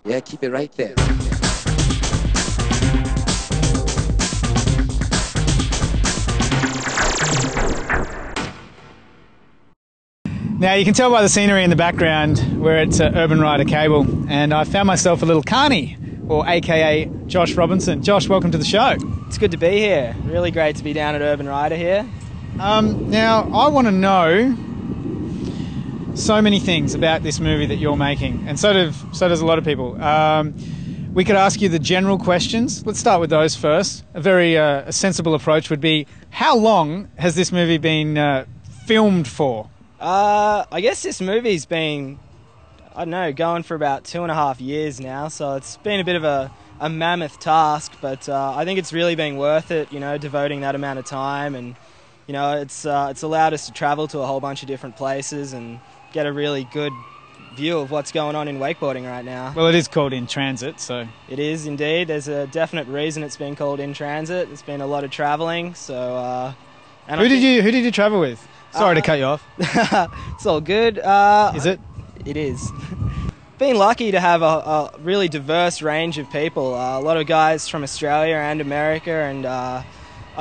Yeah, keep it right there. Now you can tell by the scenery in the background we're at Urban Rider Cable, and I found myself a little carny, or aka Josh Robinson. Josh, welcome to the show. It's good to be here. Really great to be down at Urban Rider here. Now I want to know so many things about this movie that you're making, and so does a lot of people. We could ask you the general questions. Let's start with those first. A very sensible approach would be, how long has this movie been filmed for? I guess this movie's been, I don't know, going for about 2.5 years now, so it's been a bit of a mammoth task, but I think it's really been worth it, you know, devoting that amount of time, and, you know, it's allowed us to travel to a whole bunch of different places and get a really good view of what's going on in wakeboarding right now. Well, it is called In Transit, so... It is indeed. There's a definite reason it's been called In Transit. It's been a lot of travelling, so... Who did you travel with? Sorry to cut you off. It's all good. Is it? It is. Been lucky to have a really diverse range of people. A lot of guys from Australia and America, and I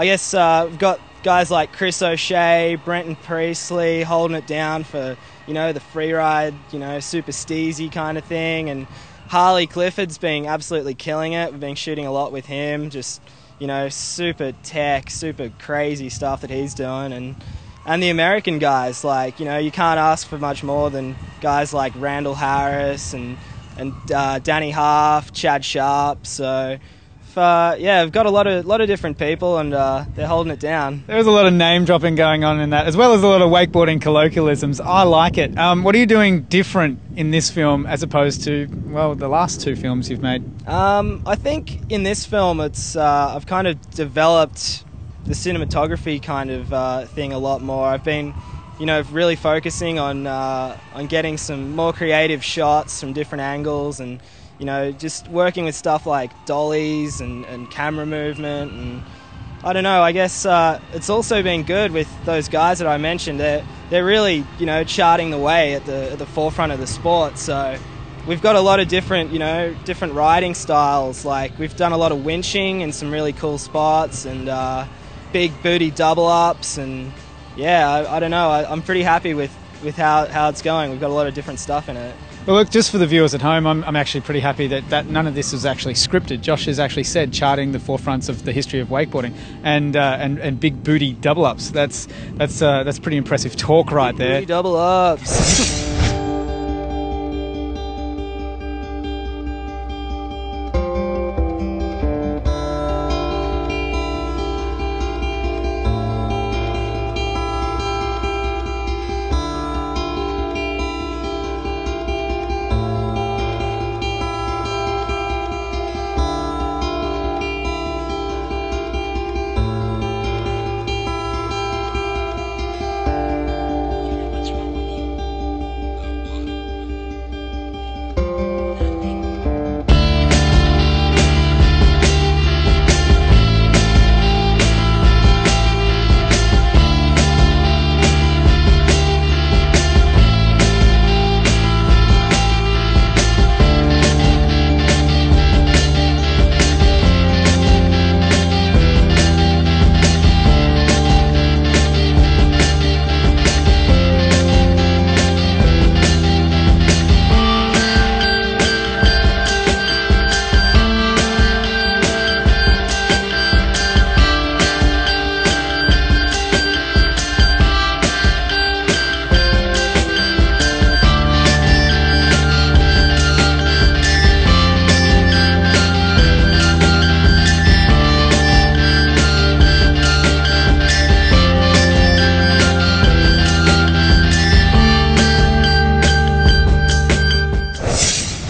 guess we've got guys like Chris O'Shea, Brenton Priestley holding it down for, you know, the free ride, you know, super steezy kind of thing, and Harley Clifford's been absolutely killing it. We've been shooting a lot with him, just, you know, super tech, super crazy stuff that he's doing, and the American guys, like, you know, you can't ask for much more than guys like Randall Harris and Danny Half, Chad Sharp. So, yeah, we've got a lot of different people, and they're holding it down. There's a lot of name dropping going on in that, as well as a lot of wakeboarding colloquialisms. I like it. What are you doing different in this film as opposed to, well, the last two films you've made? I think in this film, it's I've kind of developed the cinematography kind of thing a lot more. I've been, you know, really focusing on getting some more creative shots from different angles, and, you know, just working with stuff like dollies and camera movement, and I don't know, I guess it's also been good with those guys that I mentioned. They're really, you know, charting the way at the forefront of the sport. So we've got a lot of different, you know, different riding styles. Like, we've done a lot of winching in some really cool spots, and big booty double ups, and yeah, I don't know, I'm pretty happy with how it's going. We've got a lot of different stuff in it. Well, look, just for the viewers at home, I'm actually pretty happy that none of this was actually scripted. Josh has actually said charting the forefronts of the history of wakeboarding, and big booty double ups. That's pretty impressive talk right there. Booty double ups.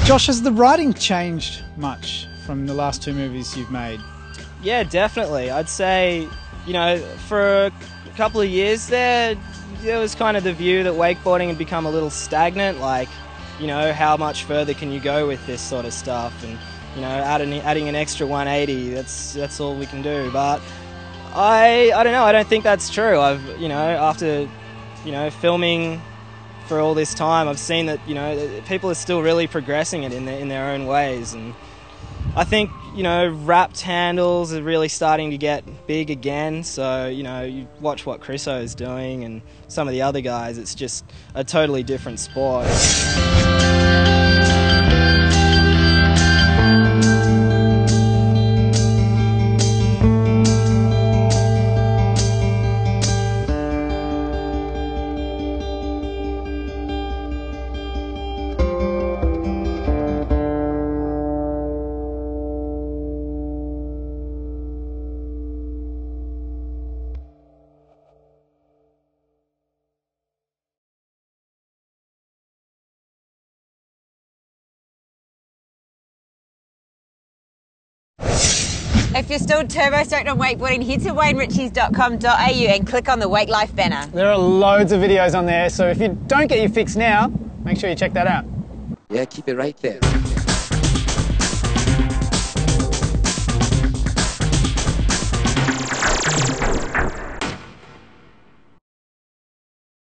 Josh, has the writing changed much from the last two movies you've made? Yeah, definitely. I'd say, you know, for a couple of years there was kind of the view that wakeboarding had become a little stagnant, like, you know, how much further can you go with this sort of stuff, and, you know, adding an extra 180, that's all we can do. But I don't know, I don't think that's true. I've, you know, after, you know, filming for all this time, I've seen that, you know, people are still really progressing it in their own ways. And I think, you know, wrapped handles are really starting to get big again. So, you know, you watch what Chriso's doing and some of the other guys, it's just a totally different sport. If you're still turbo-stoked on wakeboarding, head to wayneritchies.com.au and click on the Wake Life banner. There are loads of videos on there, so if you don't get your fix now, make sure you check that out. Yeah, keep it right there.